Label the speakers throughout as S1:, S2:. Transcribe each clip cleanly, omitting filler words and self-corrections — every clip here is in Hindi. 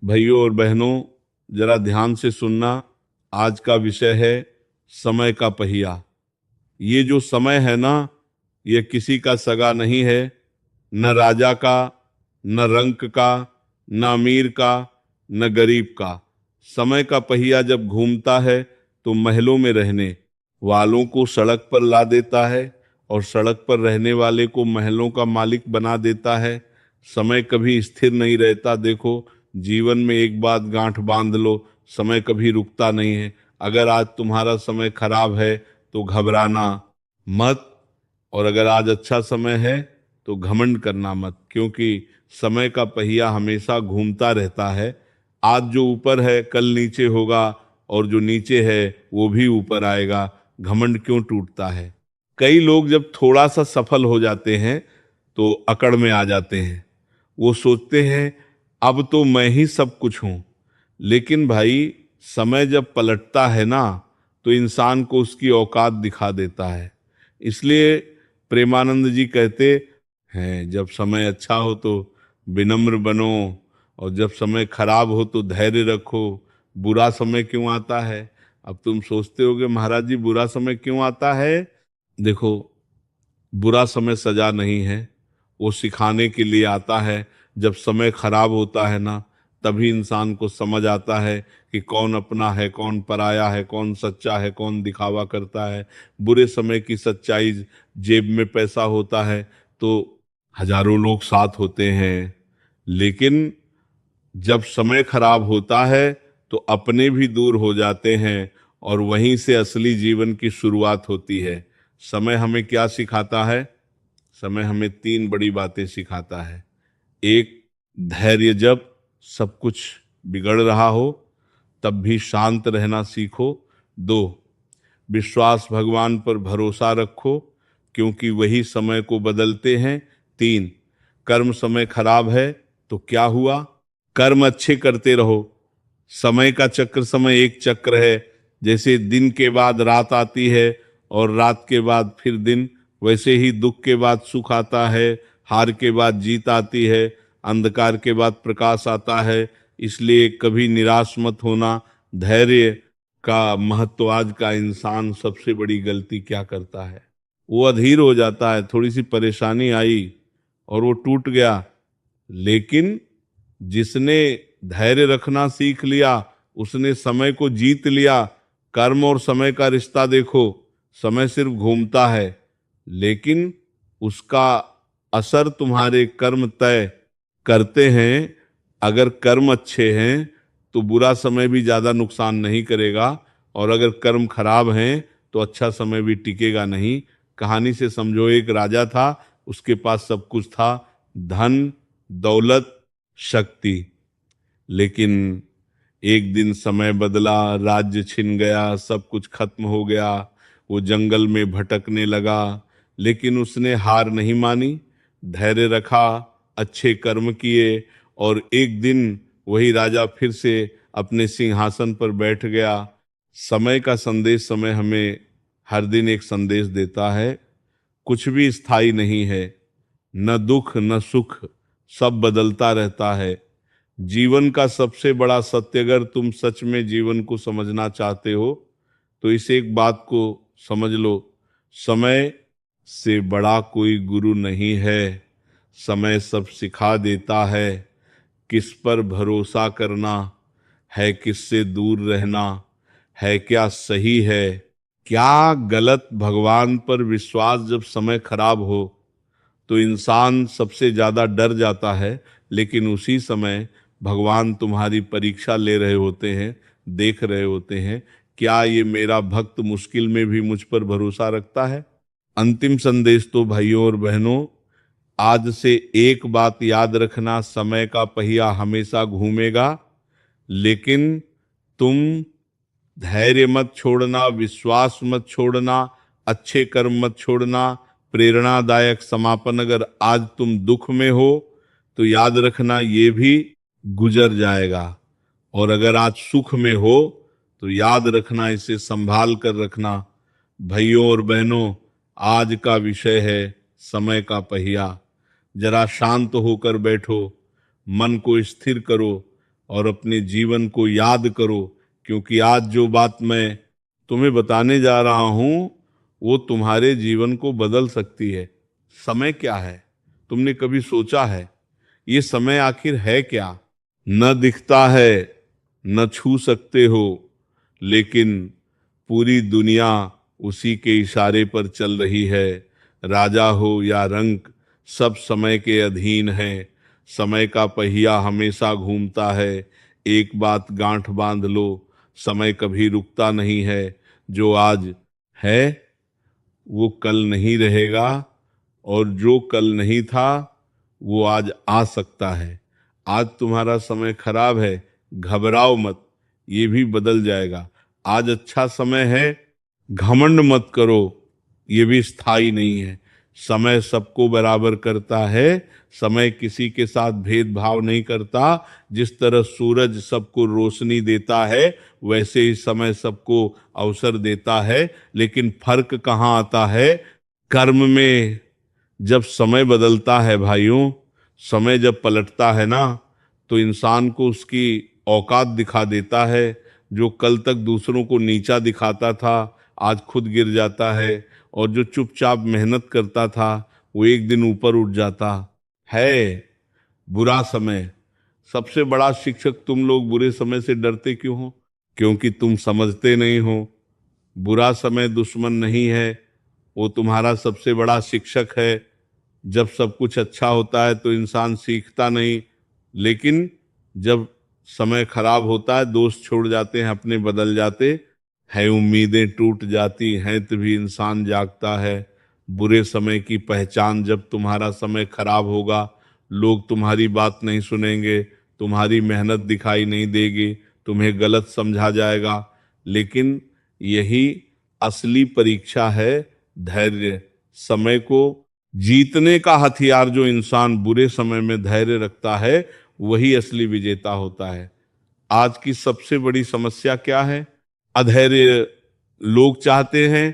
S1: भाइयों और बहनों, जरा ध्यान से सुनना। आज का विषय है समय का पहिया। ये जो समय है ना, ये किसी का सगा नहीं है। न राजा का, न रंक का, न अमीर का, न गरीब का। समय का पहिया जब घूमता है तो महलों में रहने वालों को सड़क पर ला देता है और सड़क पर रहने वाले को महलों का मालिक बना देता है। समय कभी स्थिर नहीं रहता। देखो, जीवन में एक बात गांठ बांध लो, समय कभी रुकता नहीं है। अगर आज तुम्हारा समय खराब है तो घबराना मत, और अगर आज अच्छा समय है तो घमंड करना मत, क्योंकि समय का पहिया हमेशा घूमता रहता है। आज जो ऊपर है कल नीचे होगा, और जो नीचे है वो भी ऊपर आएगा। घमंड क्यों टूटता है? कई लोग जब थोड़ा सा सफल हो जाते हैं तो अकड़ में आ जाते हैं। वो सोचते हैं अब तो मैं ही सब कुछ हूं। लेकिन भाई, समय जब पलटता है ना, तो इंसान को उसकी औकात दिखा देता है। इसलिए प्रेमानंद जी कहते हैं, जब समय अच्छा हो तो विनम्र बनो, और जब समय खराब हो तो धैर्य रखो। बुरा समय क्यों आता है? अब तुम सोचते होगे महाराज जी, बुरा समय क्यों आता है? देखो, बुरा समय सजा नहीं है, वो सिखाने के लिए आता है। जब समय खराब होता है ना, तभी इंसान को समझ आता है कि कौन अपना है, कौन पराया है, कौन सच्चा है, कौन दिखावा करता है। बुरे समय की सच्चाई, जेब में पैसा होता है तो हजारों लोग साथ होते हैं। लेकिन जब समय खराब होता है तो अपने भी दूर हो जाते हैं, और वहीं से असली जीवन की शुरुआत होती है। समय हमें क्या सिखाता है? समय हमें तीन बड़ी बातें सिखाता है। एक, धैर्य। जब सब कुछ बिगड़ रहा हो तब भी शांत रहना सीखो। दो, विश्वास, भगवान पर भरोसा रखो, क्योंकि वही समय को बदलते हैं। तीन, कर्म, समय खराब है तो क्या हुआ, कर्म अच्छे करते रहो। समय का चक्र, समय एक चक्र है। जैसे दिन के बाद रात आती है और रात के बाद फिर दिन, वैसे ही दुख के बाद सुख आता है, हार के बाद जीत आती है, अंधकार के बाद प्रकाश आता है। इसलिए कभी निराश मत होना। धैर्य का महत्व, आज का इंसान सबसे बड़ी गलती क्या करता है? वो अधीर हो जाता है। थोड़ी सी परेशानी आई और वो टूट गया। लेकिन जिसने धैर्य रखना सीख लिया, उसने समय को जीत लिया। कर्म और समय का रिश्ता देखो, समय सिर्फ घूमता है, लेकिन उसका असर तुम्हारे कर्म तय करते हैं। अगर कर्म अच्छे हैं तो बुरा समय भी ज्यादा नुकसान नहीं करेगा, और अगर कर्म खराब हैं तो अच्छा समय भी टिकेगा नहीं। कहानी से समझो, एक राजा था, उसके पास सब कुछ था, धन, दौलत, शक्ति। लेकिन एक दिन समय बदला, राज्य छिन गया, सब कुछ खत्म हो गया। वो जंगल में भटकने लगा, लेकिन उसने हार नहीं मानी, धैर्य रखा, अच्छे कर्म किए, और एक दिन वही राजा फिर से अपने सिंहासन पर बैठ गया। समय का संदेश, समय हमें हर दिन एक संदेश देता है। कुछ भी स्थायी नहीं है, न दुख न सुख, सब बदलता रहता है। जीवन का सबसे बड़ा सत्य, अगर तुम सच में जीवन को समझना चाहते हो तो इस एक बात को समझ लो, समय से बड़ा कोई गुरु नहीं है। समय सब सिखा देता है। किस पर भरोसा करना है, किससे दूर रहना है, क्या सही है, क्या गलत। भगवान पर विश्वास, जब समय खराब हो तो इंसान सबसे ज्यादा डर जाता है, लेकिन उसी समय भगवान तुम्हारी परीक्षा ले रहे होते हैं, देख रहे होते हैं, क्या ये मेरा भक्त मुश्किल में भी मुझ पर भरोसा रखता है। अंतिम संदेश तो भाइयों और बहनों, आज से एक बात याद रखना, समय का पहिया हमेशा घूमेगा, लेकिन तुम धैर्य मत छोड़ना, विश्वास मत छोड़ना, अच्छे कर्म मत छोड़ना। प्रेरणादायक समापन, अगर आज तुम दुख में हो तो याद रखना ये भी गुजर जाएगा, और अगर आज सुख में हो तो याद रखना, इसे संभाल कर रखना। भाइयों और बहनों, आज का विषय है समय का पहिया। जरा शांत होकर बैठो, मन को स्थिर करो, और अपने जीवन को याद करो, क्योंकि आज जो बात मैं तुम्हें बताने जा रहा हूं वो तुम्हारे जीवन को बदल सकती है। समय क्या है, तुमने कभी सोचा है ये समय आखिर है क्या? न दिखता है, न छू सकते हो, लेकिन पूरी दुनिया उसी के इशारे पर चल रही है। राजा हो या रंक, सब समय के अधीन है। समय का पहिया हमेशा घूमता है। एक बात गांठ बांध लो, समय कभी रुकता नहीं है। जो आज है वो कल नहीं रहेगा, और जो कल नहीं था वो आज आ सकता है। आज तुम्हारा समय खराब है, घबराओ मत, ये भी बदल जाएगा। आज अच्छा समय है, घमंड मत करो, ये भी स्थायी नहीं है। समय सबको बराबर करता है, समय किसी के साथ भेदभाव नहीं करता। जिस तरह सूरज सबको रोशनी देता है, वैसे ही समय सबको अवसर देता है। लेकिन फर्क कहाँ आता है? कर्म में। जब समय बदलता है भाइयों, समय जब पलटता है ना, तो इंसान को उसकी औकात दिखा देता है। जो कल तक दूसरों को नीचा दिखाता था, आज खुद गिर जाता है। और जो चुपचाप मेहनत करता था, वो एक दिन ऊपर उठ जाता है। बुरा समय सबसे बड़ा शिक्षक। तुम लोग बुरे समय से डरते क्यों हो? क्योंकि तुम समझते नहीं हो। बुरा समय दुश्मन नहीं है, वो तुम्हारा सबसे बड़ा शिक्षक है। जब सब कुछ अच्छा होता है तो इंसान सीखता नहीं, लेकिन जब समय खराब होता है, दोस्त छोड़ जाते हैं, अपने बदल जाते हैं, उम्मीदें टूट जाती हैं, तभी इंसान जागता है। बुरे समय की पहचान, जब तुम्हारा समय खराब होगा, लोग तुम्हारी बात नहीं सुनेंगे, तुम्हारी मेहनत दिखाई नहीं देगी, तुम्हें गलत समझा जाएगा। लेकिन यही असली परीक्षा है, धैर्य। समय को जीतने का हथियार जो इंसान बुरे समय में धैर्य रखता है, वही असली विजेता होता है। आज की सबसे बड़ी समस्या क्या है? अधैर्य। लोग चाहते हैं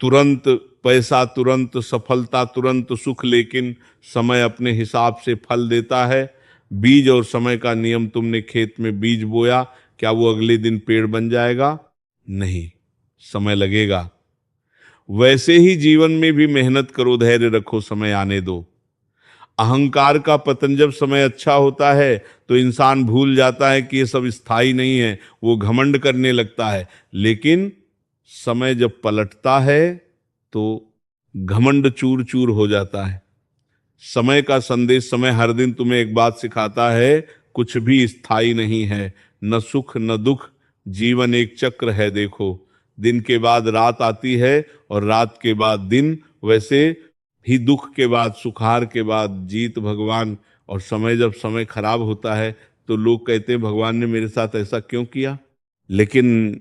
S1: तुरंत पैसा, तुरंत सफलता, तुरंत सुख, लेकिन समय अपने हिसाब से फल देता है। बीज और समय का नियम, तुमने खेत में बीज बोया, क्या वो अगले दिन पेड़ बन जाएगा? नहीं, समय लगेगा। वैसे ही जीवन में भी मेहनत करो, धैर्य रखो, समय आने दो। अहंकार का पतन, जब समय अच्छा होता है तो इंसान भूल जाता है कि ये सब स्थायी नहीं है, वो घमंड करने लगता है। लेकिन समय जब पलटता है तो घमंड चूर चूर हो जाता है। समय का संदेश, समय हर दिन तुम्हें एक बात सिखाता है, कुछ भी स्थायी नहीं है, न सुख न दुख, जीवन एक चक्र है। देखो, दिन के बाद रात आती है और रात के बाद दिन, वैसे ही दुख के बाद सुखार के बाद जीत भगवान। और समय, जब समय खराब होता है तो लोग कहते हैं भगवान ने मेरे साथ ऐसा क्यों किया? लेकिन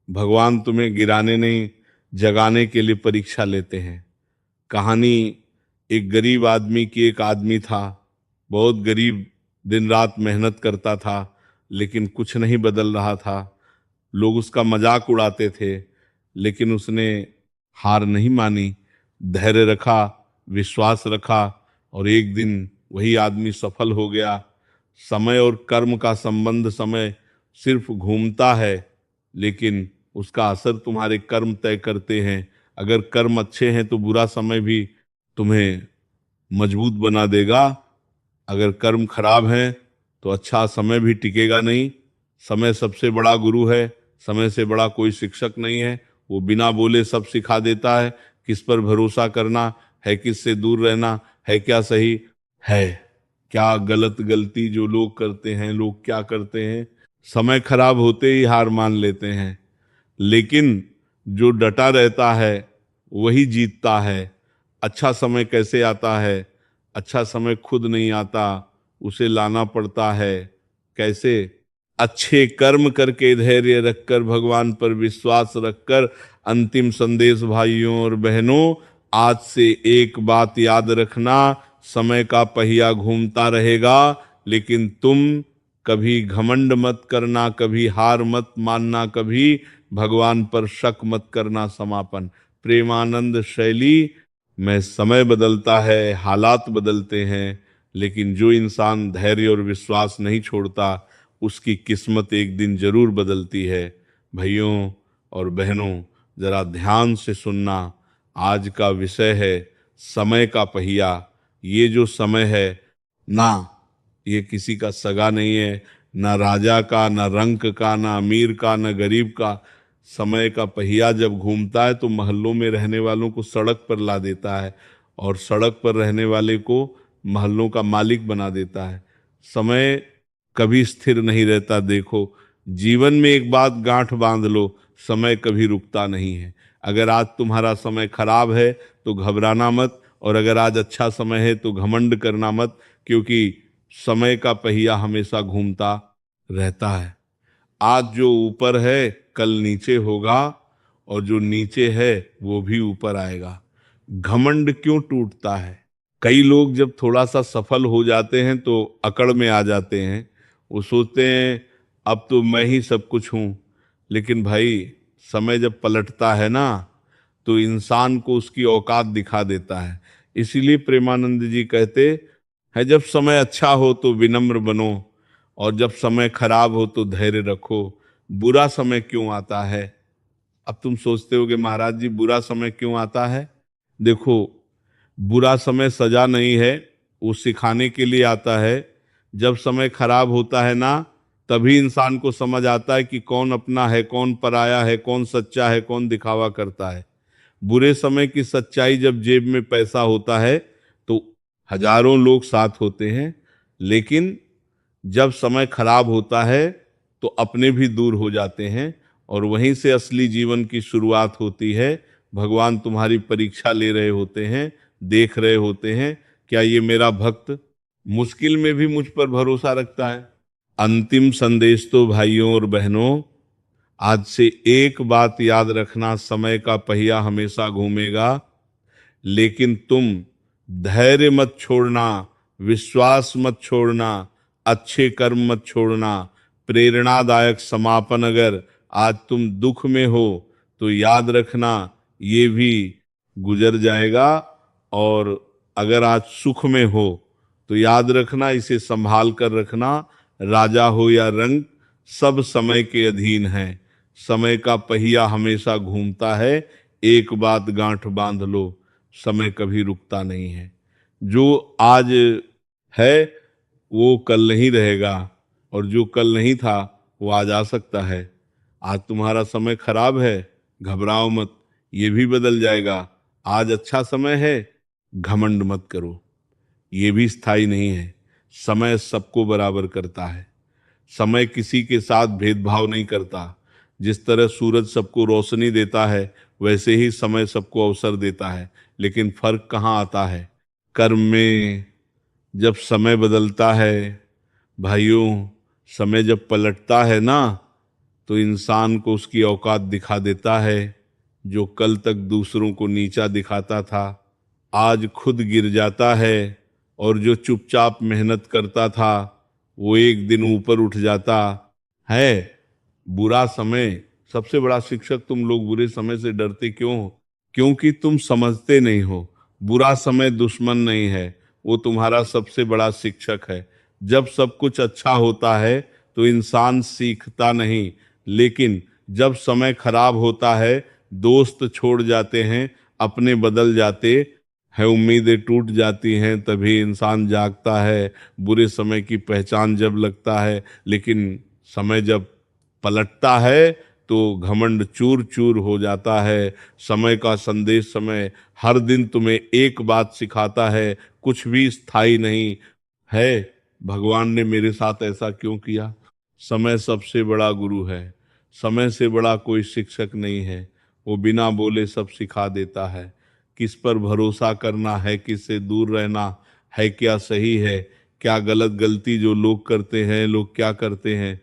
S1: भगवान तुम्हें गिराने नहीं, जगाने के लिए परीक्षा लेते हैं। कहानी एक गरीब आदमी की। एक आदमी था, बहुत गरीब, दिन रात मेहनत करता था, लेकिन कुछ नहीं बदल रहा था। लोग उसका मजाक उड़ाते थे, लेकिन उसने हार नहीं मानी, धैर्य रखा, विश्वास रखा, और एक दिन वही आदमी सफल हो गया। समय और कर्म का संबंध, समय सिर्फ घूमता है, लेकिन उसका असर तुम्हारे कर्म तय करते हैं। अगर कर्म अच्छे हैं तो बुरा समय भी तुम्हें मजबूत बना देगा। अगर कर्म खराब है तो अच्छा समय भी टिकेगा नहीं। समय सबसे बड़ा गुरु है, समय से बड़ा कोई शिक्षक नहीं है। वो बिना बोले सब सिखा देता है। किस पर भरोसा करना है, किससे दूर रहना है, क्या सही है, क्या गलत। गलती जो लोग करते हैं, लोग क्या करते हैं, समय खराब होते ही हार मान लेते हैं। लेकिन जो डटा रहता है वही जीतता है। अच्छा समय कैसे आता है? अच्छा समय खुद नहीं आता, उसे लाना पड़ता है। कैसे? अच्छे कर्म करके, धैर्य रखकर, भगवान पर विश्वास रखकर। अंतिम संदेश भाइयों और बहनों, आज से एक बात याद रखना, समय का पहिया घूमता रहेगा, लेकिन तुम कभी घमंड मत करना, कभी हार मत मानना, कभी भगवान पर शक मत करना। समापन। प्रेमानंद शैली में समय बदलता है, हालात बदलते हैं, लेकिन जो इंसान धैर्य और विश्वास नहीं छोड़ता, उसकी किस्मत एक दिन जरूर बदलती है। भाइयों और बहनों, जरा ध्यान से सुनना। आज का विषय है समय का पहिया। ये जो समय है ना, ये किसी का सगा नहीं है, ना राजा का, ना रंक का, ना अमीर का, ना गरीब का। समय का पहिया जब घूमता है तो महलों में रहने वालों को सड़क पर ला देता है, और सड़क पर रहने वाले को महलों का मालिक बना देता है। समय कभी स्थिर नहीं रहता। देखो, जीवन में एक बात गांठ बांध लो, समय कभी रुकता नहीं है। अगर आज तुम्हारा समय खराब है तो घबराना मत, और अगर आज अच्छा समय है तो घमंड करना मत, क्योंकि समय का पहिया हमेशा घूमता रहता है। आज जो ऊपर है कल नीचे होगा, और जो नीचे है वो भी ऊपर आएगा। घमंड क्यों टूटता है? कई लोग जब थोड़ा सा सफल हो जाते हैं तो अकड़ में आ जाते हैं। वो सोचते हैं अब तो मैं ही सब कुछ हूं। लेकिन भाई, समय जब पलटता है ना, तो इंसान को उसकी औकात दिखा देता है। इसीलिए प्रेमानंद जी कहते हैं, जब समय अच्छा हो तो विनम्र बनो, और जब समय खराब हो तो धैर्य रखो। बुरा समय क्यों आता है? अब तुम सोचते हो कि महाराज जी बुरा समय क्यों आता है? देखो, बुरा समय सजा नहीं है, वो सिखाने के लिए आता है। जब समय खराब होता है ना, तभी इंसान को समझ आता है कि कौन अपना है, कौन पराया है, कौन सच्चा है, कौन दिखावा करता है। बुरे समय की सच्चाई, जब जेब में पैसा होता है तो हजारों लोग साथ होते हैं, लेकिन जब समय खराब होता है तो अपने भी दूर हो जाते हैं, और वहीं से असली जीवन की शुरुआत होती है। भगवान तुम्हारी परीक्षा ले रहे होते हैं, देख रहे होते हैं, क्या ये मेरा भक्त मुश्किल में भी मुझ पर भरोसा रखता है। अंतिम संदेश तो भाइयों और बहनों, आज से एक बात याद रखना, समय का पहिया हमेशा घूमेगा, लेकिन तुम धैर्य मत छोड़ना, विश्वास मत छोड़ना, अच्छे कर्म मत छोड़ना। प्रेरणादायक समापन, अगर आज तुम दुख में हो तो याद रखना ये भी गुजर जाएगा, और अगर आज सुख में हो तो याद रखना इसे संभाल कर रखना। राजा हो या रंक, सब समय के अधीन है। समय का पहिया हमेशा घूमता है। एक बात गांठ बांध लो, समय कभी रुकता नहीं है। जो आज है वो कल नहीं रहेगा, और जो कल नहीं था वो आज आ सकता है। आज तुम्हारा समय खराब है, घबराओ मत, ये भी बदल जाएगा। आज अच्छा समय है, घमंड मत करो, ये भी स्थायी नहीं है। समय सबको बराबर करता है। समय किसी के साथ भेदभाव नहीं करता। जिस तरह सूरज सबको रोशनी देता है, वैसे ही समय सबको अवसर देता है। लेकिन फर्क कहाँ आता है? कर्म में। जब समय बदलता है भाइयों, समय जब पलटता है ना, तो इंसान को उसकी औकात दिखा देता है। जो कल तक दूसरों को नीचा दिखाता था, आज खुद गिर जाता है, और जो चुपचाप मेहनत करता था वो एक दिन ऊपर उठ जाता है। बुरा समय सबसे बड़ा शिक्षक। तुम लोग बुरे समय से डरते क्यों हो? क्योंकि तुम समझते नहीं हो। बुरा समय दुश्मन नहीं है, वो तुम्हारा सबसे बड़ा शिक्षक है। जब सब कुछ अच्छा होता है तो इंसान सीखता नहीं, लेकिन जब समय खराब होता है दोस्त छोड़ जाते हैं, अपने बदल जाते हैं, उम्मीदें टूट जाती हैं, तभी इंसान जागता है। बुरे समय की पहचान जब लगता है, लेकिन समय जब पलटता है तो घमंड चूर चूर हो जाता है। समय का संदेश, समय हर दिन तुम्हें एक बात सिखाता है, कुछ भी स्थायी नहीं है। भगवान ने मेरे साथ ऐसा क्यों किया? समय सबसे बड़ा गुरु है। समय से बड़ा कोई शिक्षक नहीं है। वो बिना बोले सब सिखा देता है। किस पर भरोसा करना है, किससे दूर रहना है, क्या सही है, क्या गलत। गलती जो लोग करते हैं, लोग क्या करते हैं,